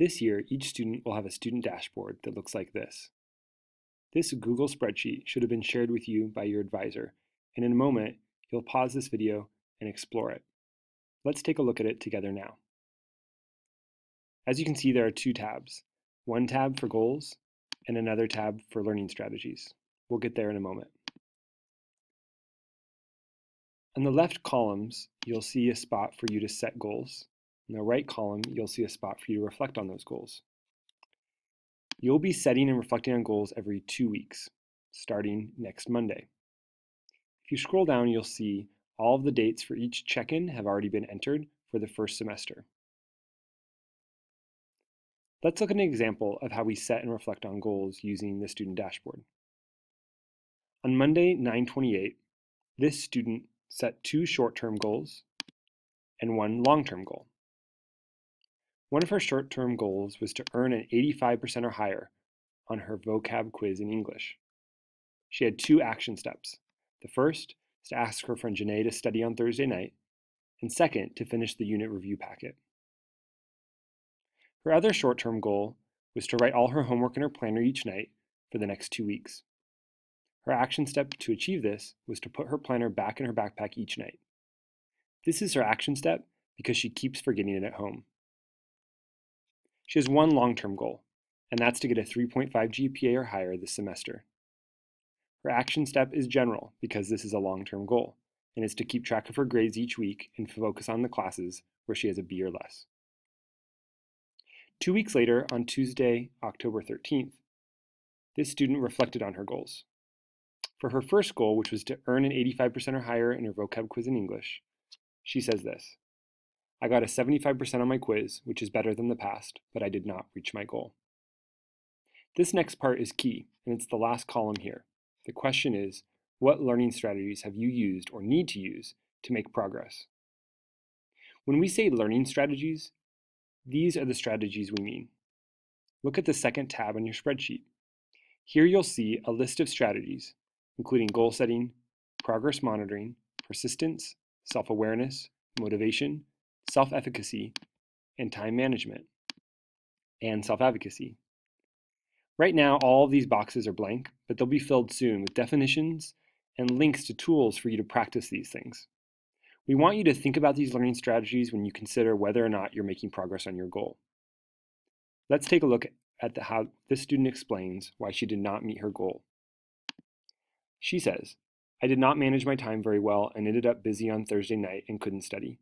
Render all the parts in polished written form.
This year, each student will have a student dashboard that looks like this. This Google spreadsheet should have been shared with you by your advisor, and in a moment, you'll pause this video and explore it. Let's take a look at it together now. As you can see, there are two tabs, one tab for goals and another tab for learning strategies. We'll get there in a moment. On the left columns, you'll see a spot for you to set goals. In the right column, you'll see a spot for you to reflect on those goals. You'll be setting and reflecting on goals every 2 weeks, starting next Monday. If you scroll down, you'll see all of the dates for each check-in have already been entered for the first semester. Let's look at an example of how we set and reflect on goals using the student dashboard. On Monday, 9/28, this student set 2 short-term goals and 1 long-term goal. One of her short-term goals was to earn an 85% or higher on her vocab quiz in English. She had 2 action steps. The first is to ask her friend Janae to study on Thursday night, and second, to finish the unit review packet. Her other short-term goal was to write all her homework in her planner each night for the next 2 weeks. Her action step to achieve this was to put her planner back in her backpack each night. This is her action step because she keeps forgetting it at home. She has 1 long-term goal, and that's to get a 3.5 GPA or higher this semester. Her action step is general because this is a long-term goal, and is to keep track of her grades each week and focus on the classes where she has a B or less. 2 weeks later, on Tuesday, October 13th, this student reflected on her goals. For her first goal, which was to earn an 85% or higher in her vocab quiz in English, she says this: I got a 75% on my quiz, which is better than the past, but I did not reach my goal. This next part is key, and it's the last column here. The question is, what learning strategies have you used or need to use to make progress? When we say learning strategies, these are the strategies we mean. Look at the second tab on your spreadsheet. Here you'll see a list of strategies, including goal setting, progress monitoring, persistence, self-awareness, motivation, self-efficacy, and time management, and self-advocacy. Right now, all of these boxes are blank, but they'll be filled soon with definitions and links to tools for you to practice these things. We want you to think about these learning strategies when you consider whether or not you're making progress on your goal. Let's take a look at how this student explains why she did not meet her goal. She says, I did not manage my time very well and ended up busy on Thursday night and couldn't study.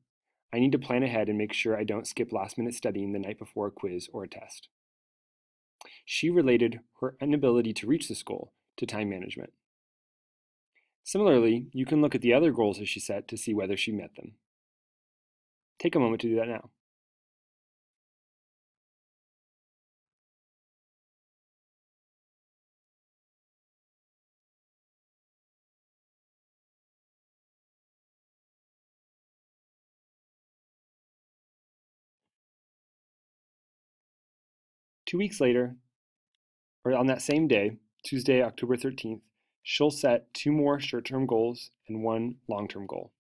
I need to plan ahead and make sure I don't skip last-minute studying the night before a quiz or a test. She related her inability to reach this goal to time management. Similarly, you can look at the other goals that she set to see whether she met them. Take a moment to do that now. Two weeks later, or on that same day, Tuesday, October 13th, she'll set 2 more short-term goals and 1 long-term goal.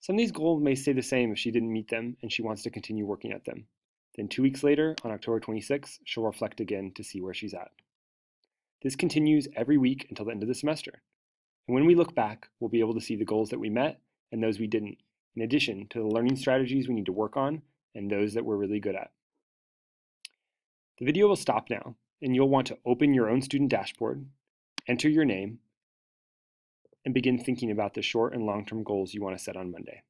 Some of these goals may stay the same if she didn't meet them and she wants to continue working at them. Then 2 weeks later, on October 26th, she'll reflect again to see where she's at. This continues every week until the end of the semester. And when we look back, we'll be able to see the goals that we met and those we didn't, in addition to the learning strategies we need to work on and those that we're really good at. The video will stop now, and you'll want to open your own student dashboard, enter your name, and begin thinking about the short and long-term goals you want to set on Monday.